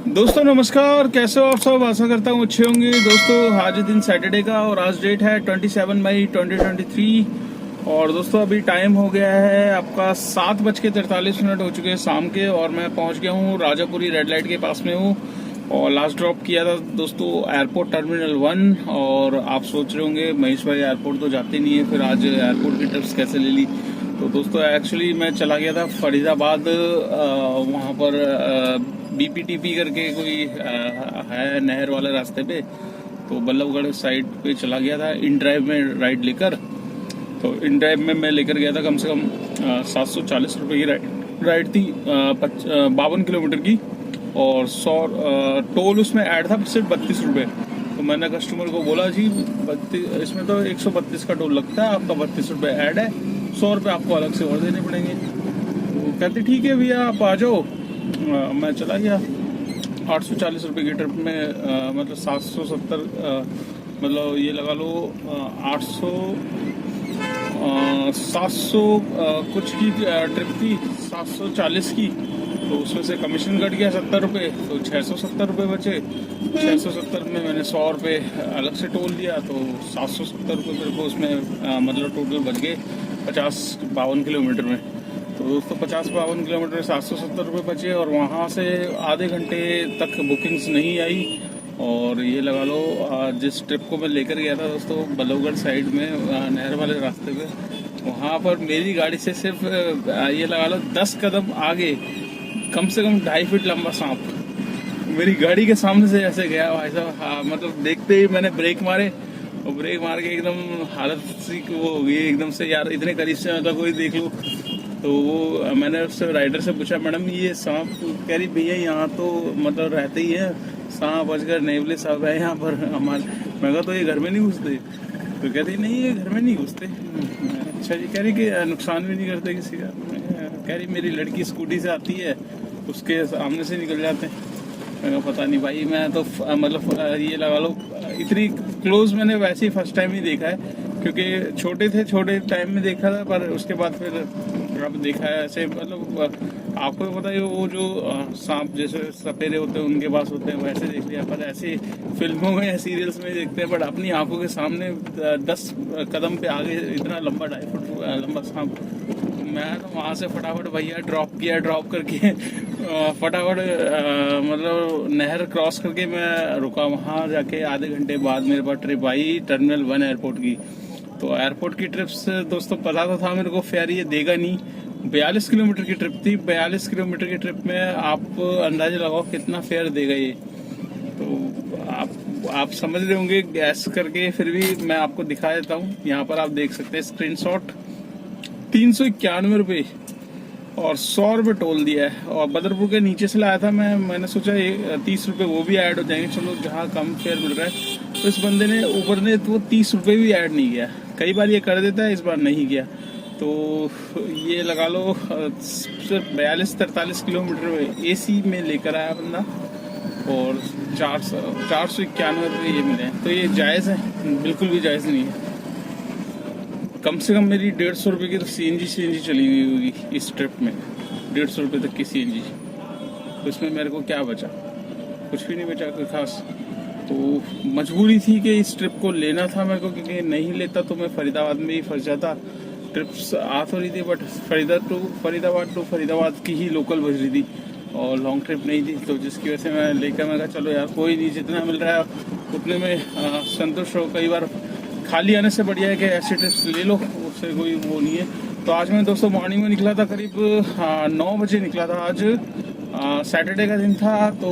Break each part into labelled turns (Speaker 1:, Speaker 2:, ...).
Speaker 1: दोस्तों नमस्कार, कैसे हो आप सब। आशा करता हूँ अच्छे होंगे। दोस्तों आज दिन सैटरडे का और आज डेट है 27 मई 2023 और दोस्तों अभी टाइम हो गया है आपका 7:43 हो चुके हैं शाम के और मैं पहुंच गया हूँ राजापुरी रेड लाइट के पास में हूँ और लास्ट ड्रॉप किया था दोस्तों एयरपोर्ट टर्मिनल 1। और आप सोच रहे होंगे महेश भाई एयरपोर्ट तो जाते नहीं है, फिर आज एयरपोर्ट की ट्रिप्स कैसे ले ली। तो दोस्तों एक्चुअली मैं चला गया था फरीदाबाद, वहाँ पर बीपीटीपी करके कोई है नहर वाले रास्ते पे, तो बल्लभगढ़ साइड पे चला गया था इन ड्राइव में राइड लेकर। तो इन ड्राइव में मैं लेकर गया था कम से कम 740 रुपये की राइड थी, 52 किलोमीटर की और 100 टोल उसमें ऐड था सिर्फ 32 रुपये। तो मैंने कस्टमर को बोला जी इसमें तो 132 का टोल लगता है, आपका 32 रुपये ऐड है, 100 रुपये आपको अलग से और देने पड़ेंगे। तो कहते ठीक है भैया आप आ जाओ। मैं चला गया 840 रुपये की ट्रिप में, मतलब 770 मतलब ये लगा लो 800 700 कुछ की ट्रिप थी, 740 की। तो उसमें से कमीशन कट गया 70 रुपये, तो 670 रुपये बचे। 670 में मैंने 100 रुपये अलग से टोल दिया, तो 770 रुपये मेरे को उसमें मतलब टोटल बच गए 52 किलोमीटर में। तो दोस्तों 52 किलोमीटर में 770 रुपये बचे और वहाँ से आधे घंटे तक बुकिंग्स नहीं आई। और ये लगा लो जिस ट्रिप को मैं लेकर गया था दोस्तों बल्लभगढ़ साइड में नहर वाले रास्ते पे, वहाँ पर मेरी गाड़ी से सिर्फ ये लगा लो 10 कदम आगे कम से कम 2.5 फीट लंबा सांप मेरी गाड़ी के सामने से ऐसे गया भाई साहब। हाँ, मतलब देखते ही मैंने ब्रेक मारे और ब्रेक मार के एकदम हालत सी वो हो गई एकदम से, यार इतने करीब से मतलब कोई देख लो। तो वो मैंने उससे राइडर से पूछा मैडम ये सांप, कह रही भैया यहाँ तो मतलब रहते ही है सांप अजगर नेवले सब है यहाँ पर हमारे। मैं कहा तो ये घर में नहीं घुसते? तो कहती नहीं ये घर में नहीं घुसते। अच्छा जी। कह रही कि नुकसान भी नहीं करते किसी का? कह रही मेरी लड़की स्कूटी से आती है उसके सामने से निकल जाते हैं। मैं पता नहीं भाई, मैं तो मतलब ये लगा लो इतनी क्लोज मैंने वैसे ही फर्स्ट टाइम ही देखा है, क्योंकि छोटे टाइम में देखा था, पर उसके बाद फिर अब देखा है ऐसे। मतलब आपको पता है वो जो सांप जैसे सपेरे होते हैं उनके पास होते हैं वैसे देख लिया, पर ऐसे फिल्मों में या सीरियल्स में देखते हैं, बट अपनी आंखों के सामने 10 कदम पे आगे इतना लंबा 2.5 फुट लंबा सांप। मैं तो वहाँ से फटाफट भैया ड्रॉप किया, ड्रॉप करके फटाफट मतलब नहर क्रॉस करके मैं रुका। वहाँ जाके आधे घंटे बाद मेरे पास ट्रिप आई टर्मिनल 1 एयरपोर्ट की। तो एयरपोर्ट की ट्रिप से दोस्तों पता तो था मेरे को फेयर ये देगा नहीं। 42 किलोमीटर की ट्रिप थी, 42 किलोमीटर की ट्रिप में आप अंदाजा लगाओ कितना फेयर देगा ये। तो आप समझ रहे होंगे गैस करके, फिर भी मैं आपको दिखा देता हूँ। यहाँ पर आप देख सकते हैं स्क्रीनशॉट। 391 रुपये और 100 रुपये टोल दिया है। और बदरपुर के नीचे से लाया था मैंने सोचा 30 रुपये वो भी ऐड हो जाएंगे, चलो जहाँ कम फेयर मिल रहा है। तो इस बंदे ने ऊपर ने तो 30 रुपये भी ऐड नहीं किया। कई बार ये कर देता है, इस बार नहीं किया। तो ये लगा लो सिर्फ 42-43 किलोमीटर में AC में लेकर आया बंदा और 491 रुपये ये मिले। तो ये जायज़ है? बिल्कुल भी जायज़ नहीं है। कम से कम मेरी 150 रुपये की तो CNG चली हुई होगी इस ट्रिप में, 150 रुपये तक की CNG। तो इसमें मेरे को क्या बचा? कुछ भी नहीं बचा कोई खास। तो मजबूरी थी कि इस ट्रिप को लेना था मेरे को, क्योंकि नहीं लेता तो मैं फरीदाबाद में ही फंस जाता। ट्रिप्स आ तो रही थी बट फरीदाबाद की ही लोकल बज रही थी और लॉन्ग ट्रिप नहीं थी। तो जिसकी वजह से मैं लेकर मैं कहा चलो यार कोई नहीं, जितना मिल रहा है उतने में संतुष्ट हो। कई बार खाली आने से बढ़िया है कि ऐसे ट्रिप्स ले लो, उससे कोई वो नहीं है। तो आज मैं दोस्तों मॉर्निंग में निकला था, करीब 9 बजे निकला था। आज सैटरडे का दिन था, तो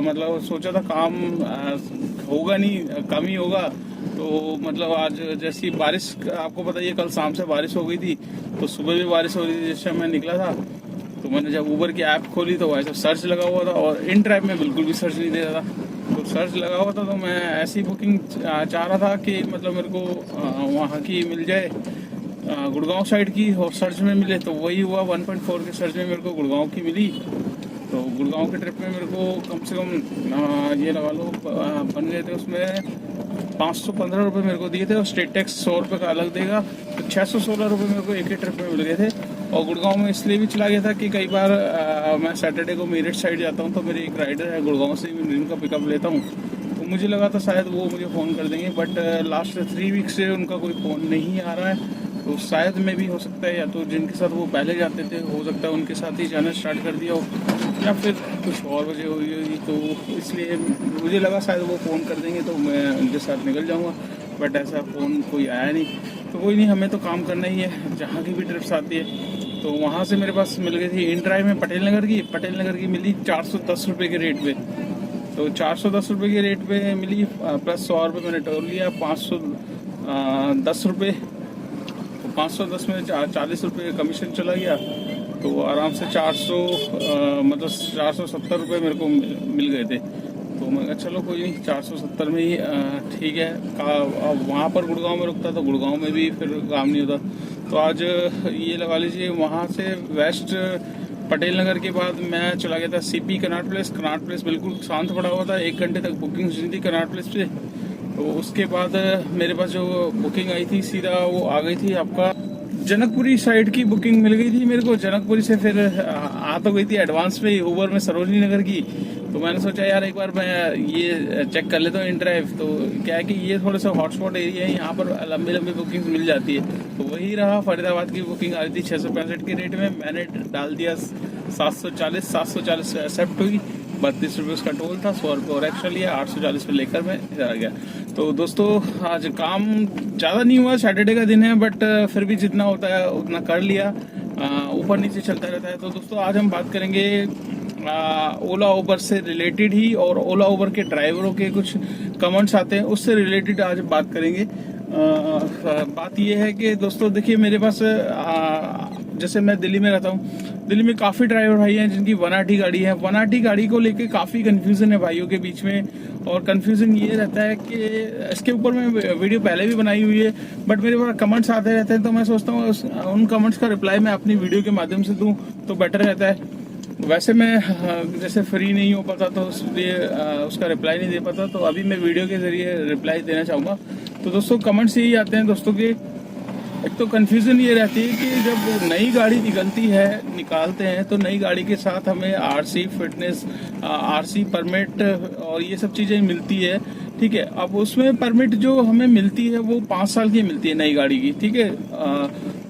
Speaker 1: मतलब सोचा था काम होगा नहीं, कम ही होगा। तो मतलब आज जैसी बारिश, आपको पता ही है कल शाम से बारिश हो गई थी, तो सुबह भी बारिश हो रही थी जिस टाइम मैं निकला था। तो मैंने जब ऊबर की ऐप खोली तो वैसे सर्च लगा हुआ था और इन ड्राइव में बिल्कुल भी सर्च नहीं दे रहा था। तो सर्च लगा हुआ था तो मैं ऐसी बुकिंग चाह रहा था कि मतलब मेरे को वहाँ की मिल जाए, गुड़गांव साइड की, और सर्च में मिले तो वही हुआ। 1.4 के सर्च में मेरे को गुड़गांव की मिली। तो गुड़गांव के ट्रिप में मेरे को कम से कम ये लगा लो बन गए थे उसमें 515 रुपये मेरे को दिए थे और स्टेट टैक्स 100 रुपये का अलग देगा। तो 616 रुपये मेरे को एक ही ट्रिप में मिल गए थे। और गुड़गांव में इसलिए भी चला गया था कि कई बार मैं सैटरडे को मेरठ साइड जाता हूँ, तो मेरे एक राइडर है गुड़गांव से, मैं उनका पिकअप लेता हूँ, तो मुझे लगा था शायद वो मुझे फ़ोन कर देंगे, बट लास्ट 3 वीक से उनका कोई फ़ोन नहीं आ रहा है। तो शायद में भी हो सकता है या तो जिनके साथ वो पहले जाते थे हो सकता है उनके साथ ही जाना स्टार्ट कर दिया हो, या फिर कुछ और वजह हुई होगी, तो इसलिए मुझे लगा शायद वो फ़ोन कर देंगे तो मैं उनके साथ निकल जाऊँगा, बट ऐसा फ़ोन कोई आया नहीं। तो कोई नहीं, हमें तो काम करना ही है, जहाँ की भी ट्रिप्स आती है। तो वहाँ से मेरे पास मिल गई थी इन ड्राइव में पटेल नगर की मिली 410 रुपये के रेट पे। तो 410 रुपये के रेट पे मिली, प्लस 100 रुपये मैंने टोल लिया, 510 रुपये। तो 510 में 40 रुपये कमीशन चला गया, तो आराम से 470 रुपये मेरे को मिल गए थे। तो मैं कहा चलो कोई नहीं, 470 में ही ठीक है। वहाँ पर गुड़गांव में रुकता तो गुड़गांव में भी फिर काम नहीं होता। तो आज ये लगा लीजिए, वहाँ से वेस्ट पटेल नगर के बाद मैं चला गया था सीपी कनाट प्लेस बिल्कुल शांत पड़ा हुआ था, 1 घंटे तक बुकिंग हुई थी कनाट प्लेस पे। तो उसके बाद मेरे पास जो बुकिंग आई थी सीधा वो आ गई थी, आपका जनकपुरी साइड की बुकिंग मिल गई थी मेरे को। जनकपुरी से फिर आ तो गई थी एडवांस में ऊबर में सरोजनी नगर की। तो मैंने सोचा यार एक बार मैं ये चेक कर लेता हूँ इन ड्राइव। तो क्या है कि ये थोड़ा सा हॉटस्पॉट एरिया है, यहाँ पर लंबी लंबी बुकिंग मिल जाती है। तो वही रहा, फरीदाबाद की बुकिंग आ रही थी 665 के रेट में, मैंने डाल दिया 740 एक्सेप्ट हुई, 32 रुपये उसका टोल था, 100 रुपये और एक्स्ट्रा लिया, 840 पे लेकर मैं इधर आ गया। तो दोस्तों आज काम ज़्यादा नहीं हुआ, सैटरडे का दिन है, बट फिर भी जितना होता है उतना कर लिया, ऊपर नीचे चलता रहता है। तो दोस्तों आज हम बात करेंगे ओला उबर से रिलेटेड ही, और ओला उबर के ड्राइवरों के कुछ कमेंट्स आते हैं उससे रिलेटेड आज बात करेंगे। बात ये है कि दोस्तों देखिए, मेरे पास जैसे मैं दिल्ली में रहता हूँ, दिल्ली में काफ़ी ड्राइवर भाई हैं जिनकी 180 गाड़ी है। 180 गाड़ी को लेके काफ़ी कंफ्यूजन है भाइयों के बीच में, और कंफ्यूजन ये रहता है कि इसके ऊपर मैं वीडियो पहले भी बनाई हुई है, बट मेरे पास कमेंट्स आते रहते हैं। तो मैं सोचता हूँ उन कमेंट्स का रिप्लाई मैं अपनी वीडियो के माध्यम से दूँ तो बेटर रहता है। वैसे मैं जैसे फ्री नहीं हो पाता तो इसलिए उसका रिप्लाई नहीं दे पाता, तो अभी मैं वीडियो के जरिए रिप्लाई देना चाहूँगा। तो दोस्तों कमेंट्स यही आते हैं दोस्तों के, एक तो कन्फ्यूज़न ये रहती है कि जब नई गाड़ी निकालते हैं तो नई गाड़ी के साथ हमें आरसी फिटनेस, आरसी परमिट और ये सब चीज़ें मिलती है, ठीक है। अब उसमें परमिट जो हमें मिलती है वो 5 साल की मिलती है नई गाड़ी की, ठीक है।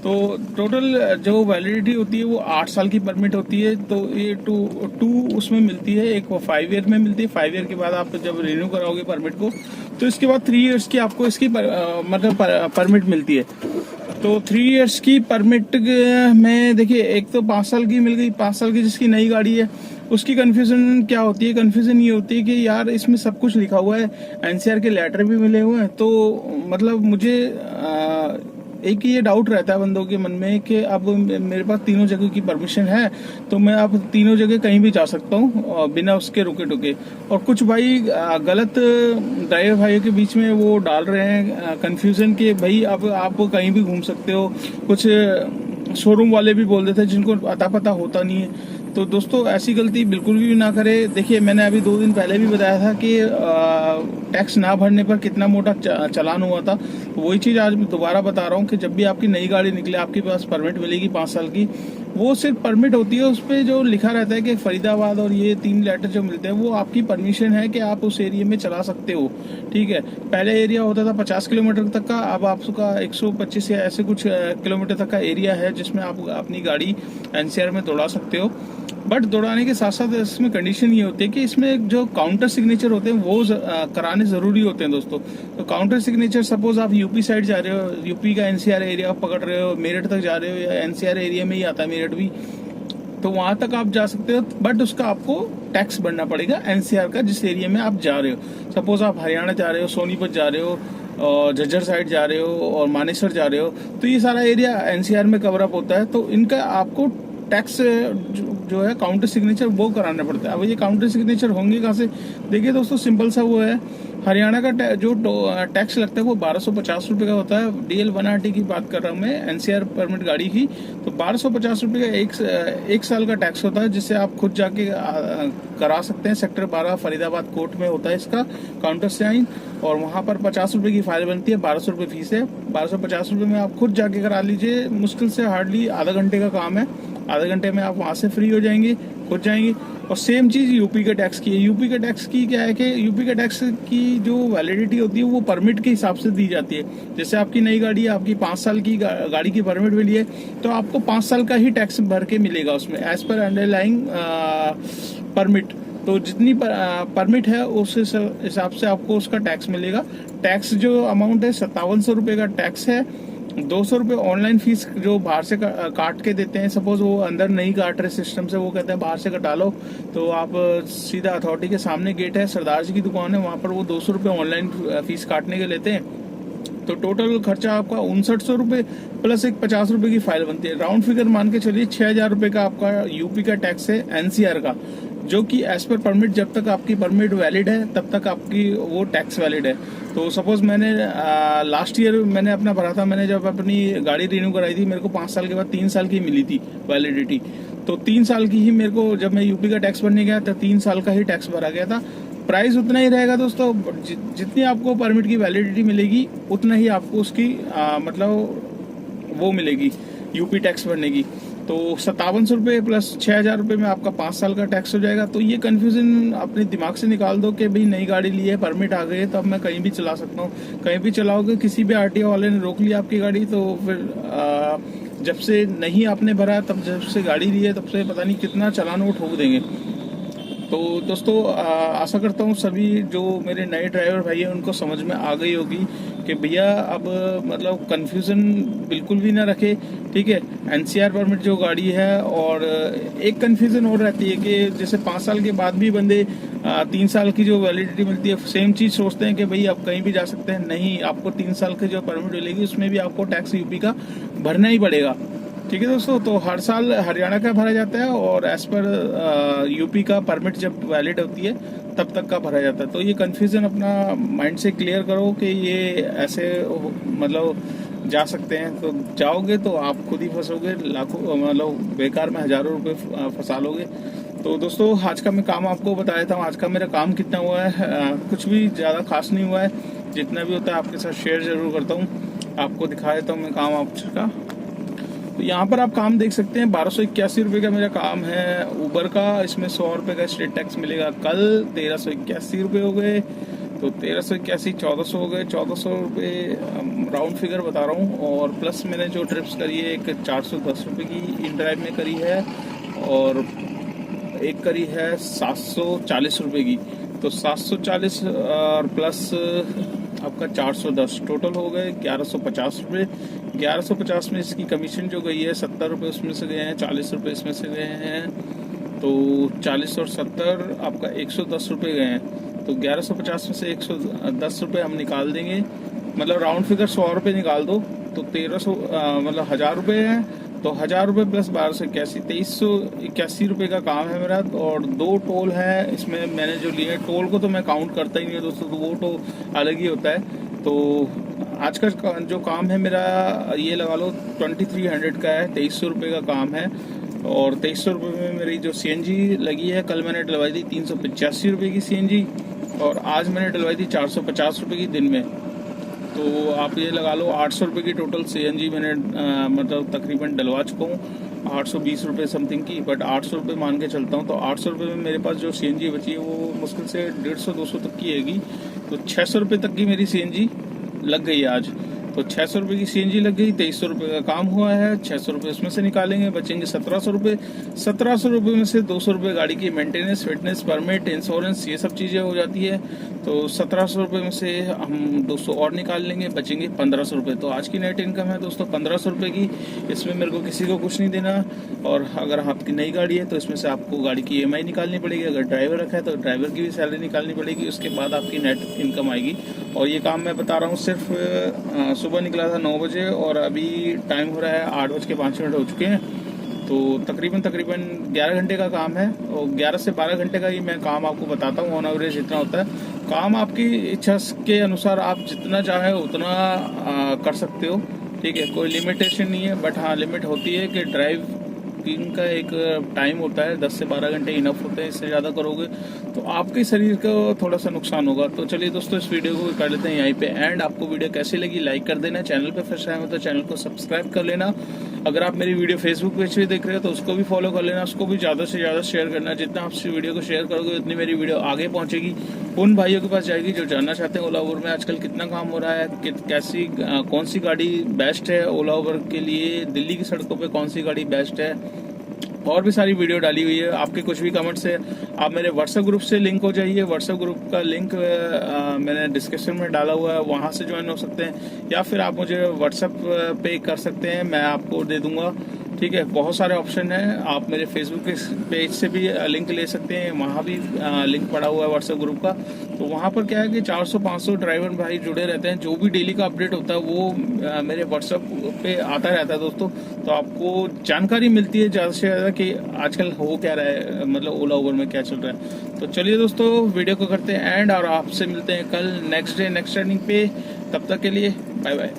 Speaker 1: तो टोटल जो वैलिडिटी होती है वो 8 साल की परमिट होती है। तो ये टू उसमें मिलती है, एक वो 5 ईयर में मिलती है। 5 ईयर के बाद आप जब रिन्यू कराओगे परमिट को तो इसके बाद 3 ईयर्स की आपको इसकी मतलब परमिट मिलती है। तो 3 ईयर्स की परमिट में देखिए, एक तो 5 साल की मिल गई, 5 साल की जिसकी नई गाड़ी है उसकी कन्फ्यूजन क्या होती है, कन्फ्यूजन ये होती है कि यार इसमें सब कुछ लिखा हुआ है, एनसीआर के लेटर भी मिले हुए हैं। तो मतलब मुझे एक ये डाउट रहता है बंदों के मन में कि अब मेरे पास तीनों जगह की परमिशन है तो मैं अब तीनों जगह कहीं भी जा सकता हूँ बिना उसके रुके टुके। और कुछ भाई गलत ड्राइवर भाइयों के बीच में वो डाल रहे हैं कंफ्यूजन के भाई अब आप कहीं भी घूम सकते हो। कुछ शोरूम वाले भी बोल देते हैं जिनको अता पता होता नहीं है। तो दोस्तों ऐसी गलती बिल्कुल भी ना करें। देखिए मैंने अभी 2 दिन पहले भी बताया था कि टैक्स ना भरने पर कितना मोटा चालान हुआ था। तो वही चीज़ आज मैं दोबारा बता रहा हूँ कि जब भी आपकी नई गाड़ी निकले आपके पास परमिट मिलेगी 5 साल की, वो सिर्फ परमिट होती है, उस पर जो लिखा रहता है कि फरीदाबाद और ये 3 लेटर जो मिलते हैं वो आपकी परमिशन है कि आप उस एरिया में चला सकते हो, ठीक है। पहले एरिया होता था 50 किलोमीटर तक का, अब आपका 125 या ऐसे कुछ किलोमीटर तक का एरिया है जिसमें आप अपनी गाड़ी एनसीआर में दौड़ा सकते हो। बट दौड़ाने के साथ साथ इसमें कंडीशन ये होती है कि इसमें जो काउंटर सिग्नेचर होते हैं वो कराने ज़रूरी होते हैं दोस्तों। तो काउंटर सिग्नेचर, सपोज आप यूपी साइड जा रहे हो, यूपी का एनसीआर एरिया पकड़ रहे हो, मेरठ तक जा रहे हो, या एनसीआर एरिया में ही आता है मेरठ भी, तो वहाँ तक आप जा सकते हो, बट उसका आपको टैक्स भरना पड़ेगा एनसीआर का जिस एरिया में आप जा रहे हो। सपोज आप हरियाणा जा रहे हो, सोनीपत जा रहे हो, और झज्जर साइड जा रहे हो और मानेसर जा रहे हो, तो ये सारा एरिया एनसीआर में कवर अप होता है। तो इनका आपको टैक्स जो है काउंटर सिग्नेचर वो कराना पड़ता है। अब ये काउंटर सिग्नेचर होंगे कहाँ से? देखिए दोस्तों, सिंपल सा वो है, हरियाणा का जो टैक्स लगता है वो 1250 रुपये का होता है। DL 1RT की बात कर रहा हूँ मैं, NCR परमिट गाड़ी की। तो 1250 रुपये का एक साल का टैक्स होता है, जिससे आप खुद जाके करा सकते हैं। सेक्टर 12 फरीदाबाद कोर्ट में होता है इसका काउंटर साइन, और वहाँ पर 50 रुपये की फाइल बनती है, 1200 रुपये फीस है। 1250 रुपये में आप खुद जाके करा लीजिए। मुश्किल से हार्डली आधा घंटे का काम है, आधे घंटे में आप वहाँ से फ्री हो जाएंगे, खुद जाएंगे। और सेम चीज़ यूपी के टैक्स की है। यूपी के टैक्स की क्या है कि यूपी के टैक्स की जो वैलिडिटी होती है वो परमिट के हिसाब से दी जाती है। जैसे आपकी नई गाड़ी है, आपकी 5 साल की गाड़ी की परमिट मिली है, तो आपको 5 साल का ही टैक्स भर के मिलेगा उसमें, एज पर अंडरलाइंग परमिट। तो जितनी परमिट है उस हिसाब से आपको उसका टैक्स मिलेगा। टैक्स जो अमाउंट है 5700 रुपये का टैक्स है। 200 रुपये ऑनलाइन फीस जो बाहर से काट के देते हैं। सपोज वो अंदर नहीं काट रहे सिस्टम से, वो कहते हैं बाहर से कटा लो, तो आप सीधा अथॉरिटी के सामने गेट है, सरदार जी की दुकान है, वहाँ पर वो 200 रुपये ऑनलाइन फीस काटने के लेते हैं। तो टोटल खर्चा आपका 5900 रुपये प्लस एक 50 रुपये की फाइल बनती है। राउंड फिगर मान के चलिए 6000 रुपये का आपका यूपी का टैक्स है NCR का, जो कि एज पर परमिट, जब तक आपकी परमिट वैलिड है तब तक आपकी वो टैक्स वैलिड है। तो सपोज मैंने लास्ट ईयर मैंने अपना भरा था, मैंने जब अपनी गाड़ी रिन्यू कराई थी, मेरे को 5 साल के बाद 3 साल की मिली थी वैलिडिटी। तो 3 साल की ही मेरे को, जब मैं यूपी का टैक्स भरने गया तो 3 साल का ही टैक्स भरा गया था। प्राइस उतना ही रहेगा दोस्तों, जितनी आपको परमिट की वैलिडिटी मिलेगी उतना ही आपको उसकी मतलब वो मिलेगी यूपी टैक्स भरने की। तो 5700 रुपये प्लस 6000 रुपये में आपका 5 साल का टैक्स हो जाएगा। तो ये कन्फ्यूजन अपने दिमाग से निकाल दो कि भाई नई गाड़ी ली है, परमिट आ गई है, तो अब मैं कहीं भी चला सकता हूँ। कहीं भी चलाओगे, किसी भी RTO वाले ने रोक लिया आपकी गाड़ी, तो फिर जब से नहीं आपने भरा, तब जब से गाड़ी ली है तब से पता नहीं कितना चालान वो ठोक देंगे। तो दोस्तों आशा करता हूँ सभी जो मेरे नए ड्राइवर भाई हैं उनको समझ में आ गई होगी कि भैया अब मतलब कन्फ्यूज़न बिल्कुल भी ना रखे, ठीक है। NCR परमिट जो गाड़ी है, और एक कन्फ्यूज़न और रहती है कि जैसे 5 साल के बाद भी बंदे 3 साल की जो वैलिडिटी मिलती है, सेम चीज़ सोचते हैं कि भाई आप कहीं भी जा सकते हैं। नहीं, आपको 3 साल की जो परमिट मिलेगी उसमें भी आपको टैक्स यूपी का भरना ही पड़ेगा, ठीक है दोस्तों। तो हर साल हरियाणा का भरा जाता है, और एज पर यूपी का परमिट जब वैलिड होती है तब तक का भरा जाता है। तो ये कन्फ्यूज़न अपना माइंड से क्लियर करो कि ये ऐसे मतलब जा सकते हैं। तो जाओगे तो आप खुद ही फंसोगे, लाखों मतलब बेकार में हज़ारों रुपये फंसा लोगे। तो दोस्तों आज का मैं काम आपको बता देता हूँ। आज का मेरा काम कितना हुआ है, कुछ भी ज़्यादा खास नहीं हुआ है। जितना भी होता है आपके साथ शेयर ज़रूर करता हूँ, आपको दिखा देता हूँ मैं काम आपका। तो यहाँ पर आप काम देख सकते हैं, 1281 रुपये का मेरा काम है ऊबर का। इसमें 100 रुपये का स्टेट टैक्स मिलेगा कल। 1381 रुपये हो गए, तो 1381 1400 हो गए। 1400 रुपये राउंड फिगर बता रहा हूँ। और प्लस मैंने जो ट्रिप्स करी है, एक 410 रुपये की इन ड्राइव में करी है, और एक करी है 740 रुपये की। तो 740 और प्लस आपका 410, टोटल हो गए 1150 रुपये। 1150 में इसकी कमीशन जो गई है 70 रुपये उसमें से गए हैं, 40 रुपये इसमें से गए हैं। तो 40 और 70 आपका 110 रुपये गए हैं। तो 1150 में से 110 रुपये हम निकाल देंगे, मतलब राउंड फिगर 100 रुपये निकाल दो, तो 1300 मतलब 1000 रुपये हैं। तो 1000 रुपये प्लस 1281, 2381 रुपये का काम है मेरा। और 2 टोल है इसमें मैंने जो लिए, टोल को तो मैं काउंट करता ही नहीं है दोस्तों, तो वो तो अलग ही होता है। तो आज का जो काम है मेरा, ये लगा लो 2300 का है, 2300 रुपये का काम है। और 2300 रुपये में मेरी जो CNG लगी है, कल मैंने डलवाई थी 385 रुपये की CNG, और आज मैंने डलवाई थी 450 रुपये की दिन में। तो आप ये लगा लो 800 रुपये की टोटल CNG मैंने मतलब तकरीबन डलवा चुका हूँ, 820 रुपये समथिंग की। बट 800 रुपये मान के चलता हूँ, तो 800 रुपये में मेरे पास जो CNG बची है वो मुश्किल से 150-200 तक की आएगी। तो 600 रुपये तक की मेरी CNG लग गई आज। तो 600 रुपये की CNG लग गई, 2300 रुपये का काम हुआ है। 600 रुपये उसमें से निकालेंगे, बचेंगे 1700 रुपये। 1700 रुपये में से 200 रुपये गाड़ी की मेंटेनेंस, फिटनेस, परमिट, इंश्योरेंस, ये सब चीज़ें हो जाती है। तो 1700 रुपये में से हम 200 और निकाल लेंगे, बचेंगे 1500 रुपये। तो आज की नेट इनकम है दोस्तों 1500 रुपये की। इसमें मेरे को किसी को कुछ नहीं देना। और अगर आपकी नई गाड़ी है तो इसमें से आपको गाड़ी की EMI निकालनी पड़ेगी। अगर ड्राइवर रखा है तो ड्राइवर की भी सैलरी निकालनी पड़ेगी, उसके बाद आपकी नेट इनकम आएगी। और ये काम मैं बता रहा हूँ सिर्फ सुबह निकला था 9 बजे, और अभी टाइम हो रहा है 8:05 हो चुके हैं। तो तकरीबन 11 घंटे का काम है और 11 से 12 घंटे का ही मैं काम आपको बताता हूँ ऑन एवरेज इतना होता है। काम आपकी इच्छा के अनुसार आप जितना चाहे उतना कर सकते हो, ठीक है, कोई लिमिटेशन नहीं है। बट हाँ, लिमिट होती है कि ड्राइविंग का एक टाइम होता है, 10 से 12 घंटे इनफ होते हैं। इससे ज़्यादा करोगे तो आपके शरीर को थोड़ा सा नुकसान होगा। तो चलिए दोस्तों, इस वीडियो को कर लेते हैं यहीं पे एंड। आपको वीडियो कैसी लगी लाइक कर देना, चैनल पे फर्स्ट टाइम हो तो चैनल को सब्सक्राइब कर लेना। अगर आप मेरी वीडियो फेसबुक पेज पे देख रहे हो तो उसको भी फॉलो कर लेना, उसको भी ज़्यादा से ज़्यादा शेयर करना। जितना आप इस वीडियो को शेयर करोगे उतनी मेरी वीडियो आगे पहुँचेगी, उन भाइयों के पास जाएगी जो जानना चाहते हैं ओला उबर में आजकल कितना काम हो रहा है, कैसी कौन सी गाड़ी बेस्ट है ओला उबर के लिए, दिल्ली की सड़कों पे कौन सी गाड़ी बेस्ट है। और भी सारी वीडियो डाली हुई है। आपके कुछ भी कमेंट से आप मेरे व्हाट्सएप ग्रुप से लिंक हो जाइए। व्हाट्सएप ग्रुप का लिंक मैंने डिस्क्रिप्शन में डाला हुआ है, वहाँ से ज्वाइन हो सकते हैं या फिर आप मुझे व्हाट्सएप पे कर सकते हैं, मैं आपको दे दूंगा, ठीक है। बहुत सारे ऑप्शन हैं, आप मेरे फेसबुक के पेज से भी लिंक ले सकते हैं, वहाँ भी लिंक पड़ा हुआ है व्हाट्सएप ग्रुप का। तो वहाँ पर क्या है कि 400-500 ड्राइवर भाई जुड़े रहते हैं, जो भी डेली का अपडेट होता है वो मेरे व्हाट्सएप पे आता रहता है दोस्तों। तो आपको जानकारी मिलती है ज़्यादा से ज़्यादा कि आजकल हो क्या रहा है, मतलब ओला उबर में क्या चल रहा है। तो चलिए दोस्तों, वीडियो को करते हैं एंड और आपसे मिलते हैं कल नेक्स्ट डे नेक्स्ट रनिंग पे। तब तक के लिए बाय बाय।